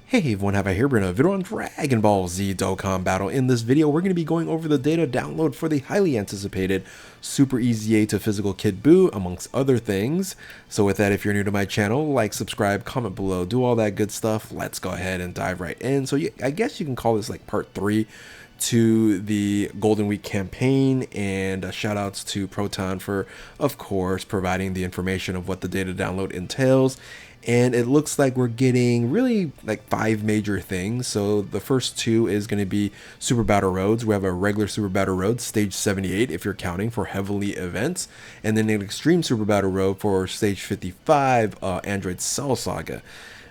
Hey everyone, have I here been a video on Dragon Ball Z Dokkan Battle. In this video, we're going to be going over the data download for the highly anticipated Super EZA to Physical Kid Buu, amongst other things. So with that, if you're new to my channel, like, subscribe, comment below, do all that good stuff. Let's go ahead and dive right in. So I guess you can call this like part 3 to the Golden Week campaign, and shout outs to Proton for, of course, providing the information of what the data download entails. And it looks like we're getting really like 5 major things. So the first 2 is going to be Super Battle Roads. We have a regular Super Battle Road, stage 78, if you're counting for heavily events, and then an Extreme Super Battle Road for stage 55, Android Cell Saga.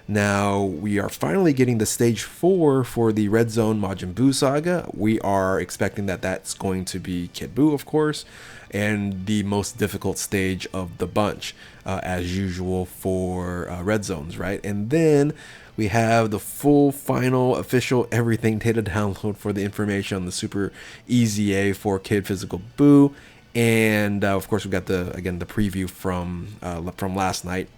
Now, we are finally getting the stage 4 for the Red Zone Majin Buu saga. We are expecting that that's going to be Kid Buu, of course, and the most difficult stage of the bunch, as usual for Red Zones, right? And then we have the full, final, official, everything data download for the information on the Super EZA for Kid Physical Buu. And of course, we got the preview from last night.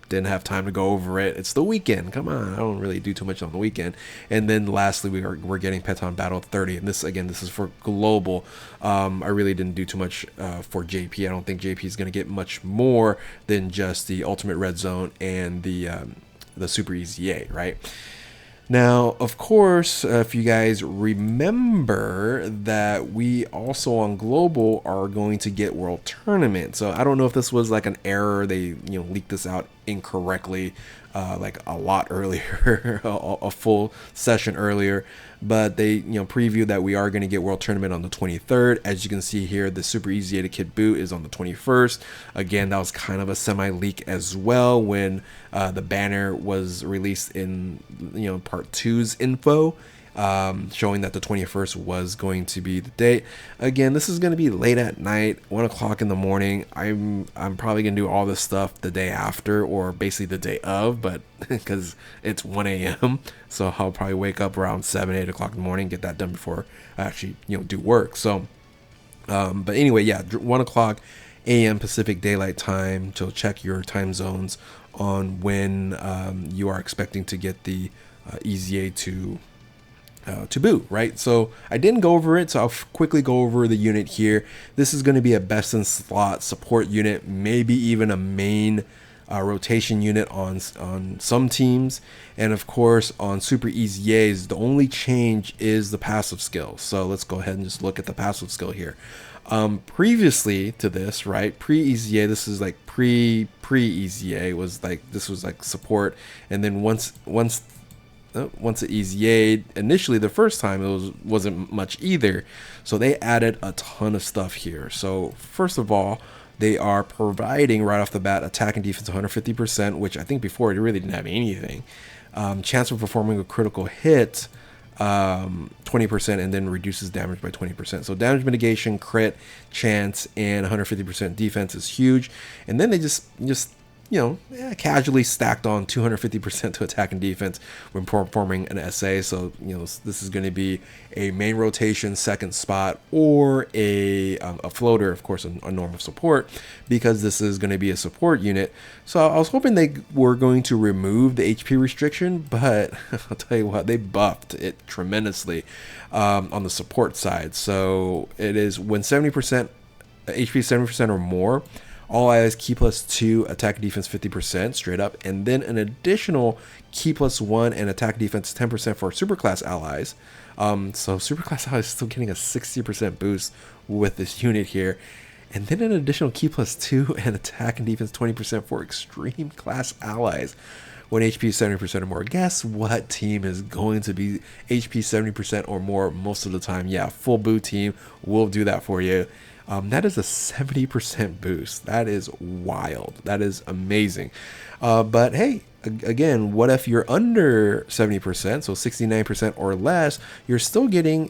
Didn't have time to go over it. It's the weekend. Come on, I don't really do too much on the weekend. And then lastly, we're getting Peton Battle 30, and this is for global. I really didn't do too much for JP. I don't think JP is going to get much more than just the Ultimate Red Zone and the Super EZA, right? Now, of course, if you guys remember that we also on Global are going to get World Tournament. So I don't know if this was like an error. They leaked this out incorrectly, like a lot earlier, a full session earlier. But they previewed that we are going to get World Tournament on the 23rd. As you can see here, the Super Easy to Kid Buu is on the 21st. Again, that was kind of a semi-leak as well when the banner was released in part 2's info, showing that the 21st was going to be the date. Again, this is going to be late at night, 1 o'clock in the morning. I'm probably going to do all this stuff the day after, or basically the day of, but because it's 1 a.m. So I'll probably wake up around 7, 8 o'clock in the morning, get that done before I actually do work. So but anyway, yeah, 1 o'clock a.m. Pacific Daylight Time. So check your time zones on when you are expecting to get the EZA to Buu, right? So I didn't go over it, so I'll quickly go over the unit here. This is going to be a best in slot support unit, maybe even a main rotation unit on some teams. And of course on Super EZAs, the only change is the passive skill. So let's go ahead and just look at the passive skill here. Previously to this, right, pre-EZA, this is like pre-EZA was like, this was like support, and then once it EZA'd initially the first time, it wasn't much either. So they added a ton of stuff here. So first of all, they are providing right off the bat attack and defense 150%, which I think before it really didn't have anything. Chance of performing a critical hit 20%, and then reduces damage by 20%. So damage mitigation, crit, chance, and 150% defense is huge. And then they just casually stacked on 250% to attack and defense when performing an SA. So this is going to be a main rotation second spot, or a floater, of course, a normal support, because this is going to be a support unit. So I was hoping they were going to remove the HP restriction, but I'll tell you what, they buffed it tremendously on the support side. So it is when 70% HP 70% or more, all allies key +2, attack defense 50% straight up, and then an additional key +1 and attack defense 10% for superclass allies. So superclass allies still getting a 60% boost with this unit here, and then an additional key +2 and attack and defense 20% for extreme class allies when HP is 70% or more. Guess what team is going to be HP 70% or more most of the time? Yeah, full Buu team will do that for you. That is a 70% boost. That is wild. That is amazing. But hey, again, what if you're under 70%, so 69% or less? You're still getting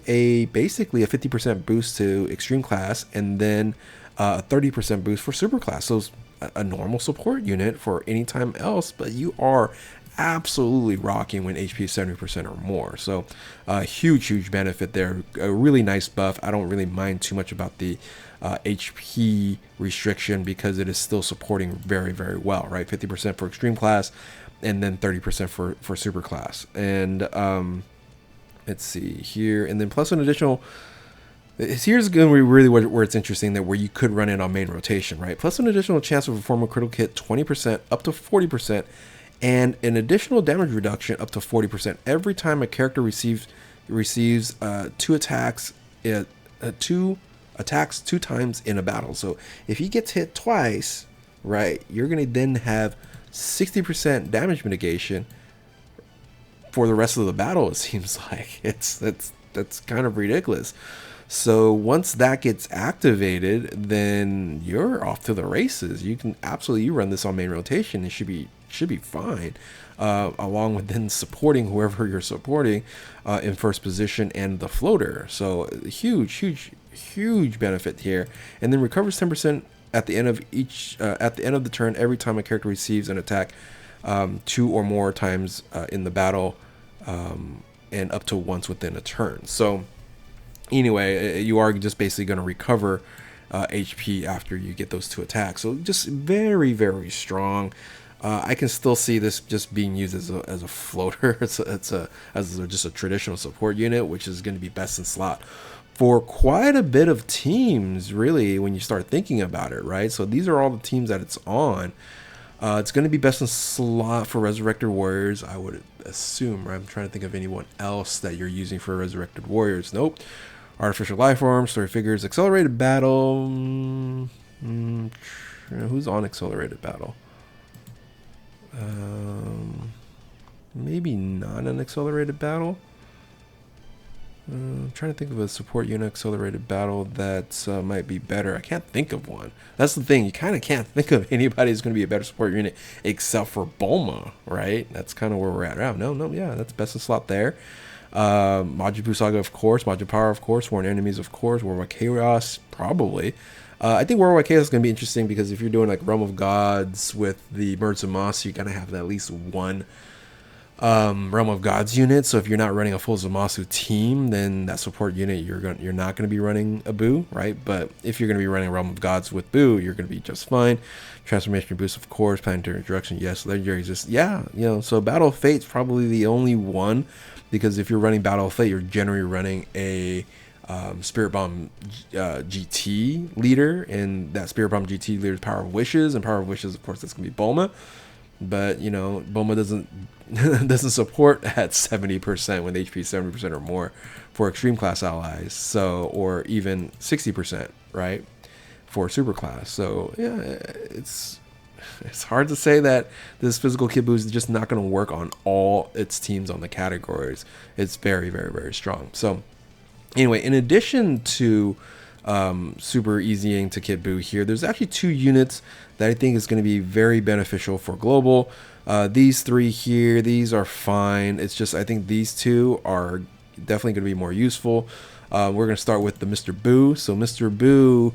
basically a 50% boost to extreme class, and then a 30% boost for super class. So it's a normal support unit for any time else, but you are absolutely rocking when HP is 70% or more. So huge benefit there. A really nice buff. I don't really mind too much about the HP restriction, because it is still supporting very well, right? 50% for extreme class, and then 30% for super class. And let's see here, and then plus an additional. Here's going to be really where it's interesting, that where you could run it on main rotation, right? Plus an additional chance of performing a critical hit 20% up to 40%, and an additional damage reduction up to 40% every time a character receives two attacks two times in a battle. So if he gets hit twice, right, you're going to then have 60% damage mitigation for the rest of the battle. It seems like that's kind of ridiculous. So once that gets activated, then you're off to the races. You can absolutely run this on main rotation. It should be fine, along with then supporting whoever you're supporting in first position and the floater. So huge benefit here. And then recovers 10% at the end of the turn every time a character receives an attack 2 or more times in the battle, and up to once within a turn. So anyway, you are just basically going to recover HP after you get those 2 attacks. So just very, very strong. I can still see this just being used as a floater. It's just a traditional support unit, which is going to be best in slot for quite a bit of teams, really, when you start thinking about it, right? So these are all the teams that it's on. It's going to be best in slot for Resurrected Warriors, I would assume. Right? I'm trying to think of anyone else that you're using for Resurrected Warriors. Nope. Artificial Life Forms, Story Figures, Accelerated Battle. Who's on Accelerated Battle? Maybe not an Accelerated Battle. I'm trying to think of a support unit Accelerated Battle that might be better. I can't think of one. That's the thing. You kind of can't think of anybody who's going to be a better support unit except for Bulma, right? That's kind of where we're at. Yeah, that's best in slot there. Majin Buu Saga, of course. Majin Power, of course. Warring Enemies, of course. Worldwide Chaos, probably. I think Worldwide Chaos is going to be interesting because if you're doing like Realm of Gods with the Merds of Moss, you're going to have at least one Realm of Gods unit. So if you're not running a full Zamasu team, then that support unit you're not going to be running a Buu, right? But if you're going to be running Realm of Gods with Buu, you're going to be just fine. Transformation Boost, of course. Planetary Introduction, yes. Legendary, just so Battle of Fate's probably the only one, because if you're running Battle of Fate, you're generally running a Spirit Bomb GT leader, and that Spirit Bomb GT leader is Power of Wishes, and Power of Wishes, of course, that's gonna be Bulma. But Bulma doesn't support at 70% with HP 70% or more for extreme class allies, so, or even 60%, right, for super class. So yeah, it's hard to say that this physical Kid Buu is just not going to work on all its teams on the categories. It's very, very, very strong. So anyway, in addition to super easying to Kid Buu here, there's actually 2 units that I think is going to be very beneficial for global. These 3 here, these are fine. It's just I think these 2 are definitely going to be more useful. We're going to start with the Mr. Buu. So Mr. Buu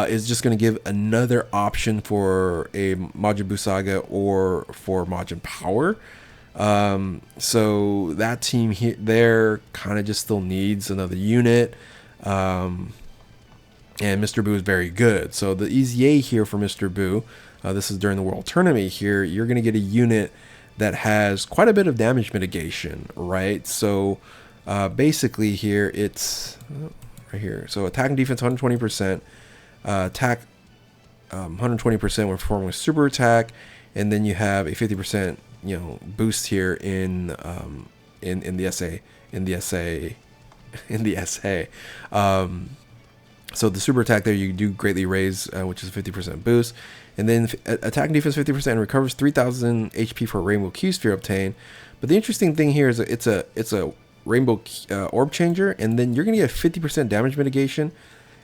is just going to give another option for a Majin Buu Saga or for Majin Power. So that team here, there kind of just still needs another unit. And Mr. Buu is very good. So the EZA here for Mr. Buu, this is during the World Tournament here, you're going to get a unit that has quite a bit of damage mitigation, right? So basically here, it's right here. So attack and defense 120%. Attack 120% when performing a super attack, and then you have a 50% boost here in the SA. So the super attack there, you do greatly raise, which is a 50% boost, and then attack and defense 50% and recovers 3,000 HP for a Rainbow Q Sphere obtained. But the interesting thing here is that it's a Rainbow Orb Changer, and then you're gonna get 50% damage mitigation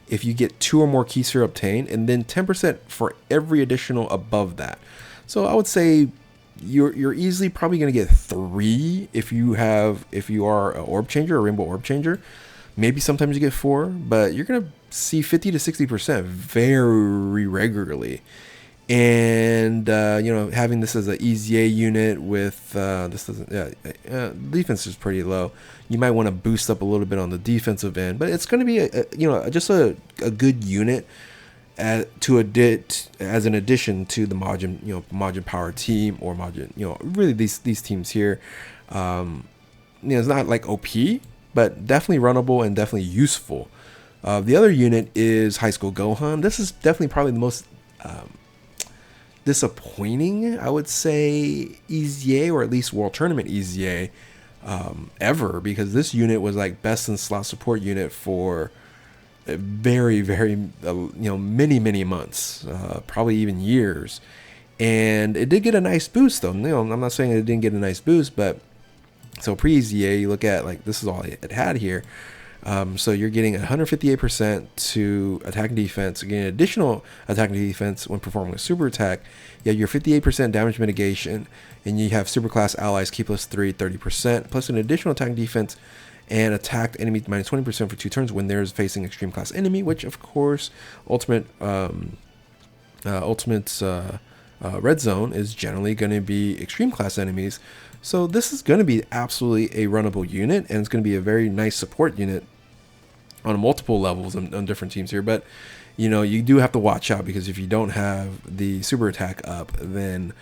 if you get 2 or more key sphere obtained, and then 10% for every additional above that. So I would say you're easily probably going to get 3 if you are an orb changer, a rainbow orb changer. Maybe sometimes you get 4, but you're going to see 50 to 60% very regularly. And having this as an EZA unit with this doesn't defense is pretty low. You might want to boost up a little bit on the defensive end, but it's going to be just a good unit. as an addition to the Majin Power team or Majin, really these teams here. It's not like OP, but definitely runnable and definitely useful. The other unit is High School Gohan. This is definitely probably the most disappointing, I would say, EZA, or at least World Tournament EZA ever, because this unit was like best in slot support unit for a very, very, many months, probably even years. And it did get a nice boost though. I'm not saying it didn't get a nice boost, but so pre-EZA, you look at like this is all it had here. So you're getting 158% to attack and defense. You're getting additional attack and defense when performing a super attack. You have your 58% damage mitigation, and you have super class allies key plus 30%, plus an additional attack and defense and attacked enemy minus 20% for 2 turns when there's facing extreme class enemy, which of course Ultimate's red zone is generally going to be extreme class enemies. So this is going to be absolutely a runnable unit, and it's going to be a very nice support unit on multiple levels on different teams here. But you do have to watch out, because if you don't have the super attack up, then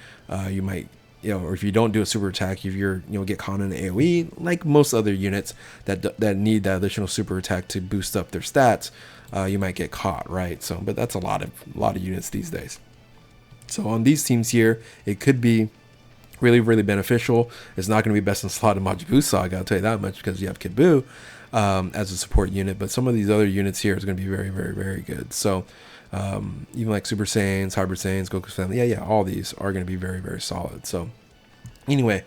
you might, or if you don't do a super attack, if you're get caught in an AoE, like most other units that need that additional super attack to boost up their stats, you might get caught, right? So, but that's a lot of units these days. So on these teams here, it could be really, really beneficial. It's not going to be best in slot in Majin Buu Saga, I'll tell you that much, because you have Kid Buu as a support unit. But some of these other units here is going to be very, very, very good. So even like Super Saiyans, Hybrid Saiyans, Goku's family, all these are going to be very, very solid. So anyway,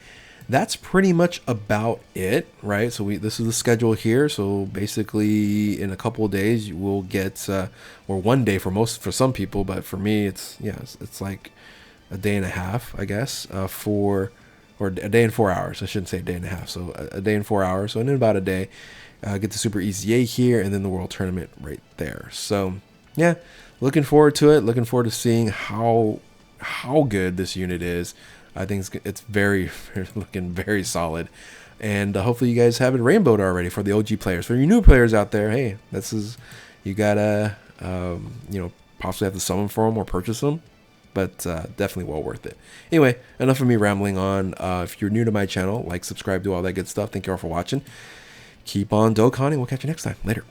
that's pretty much about it, right? So this is the schedule here. So basically in a couple of days you will get, or one day for some people, but for me it's like a day and a half, I guess, or a day and 4 hours. I shouldn't say a day and a half. So a day and 4 hours. So in about a day, get the Super EZA here, and then the World Tournament right there. So yeah, looking forward to it. Looking forward to seeing how good this unit is. I think it's looking very solid, and hopefully you guys have it rainbowed already for the OG players. For your new players out there, hey, you gotta possibly have to summon for them or purchase them, but definitely well worth it. Anyway, enough of me rambling on. If you're new to my channel, like, subscribe, do all that good stuff. Thank you all for watching. Keep on Dokkaning. We'll catch you next time. Later.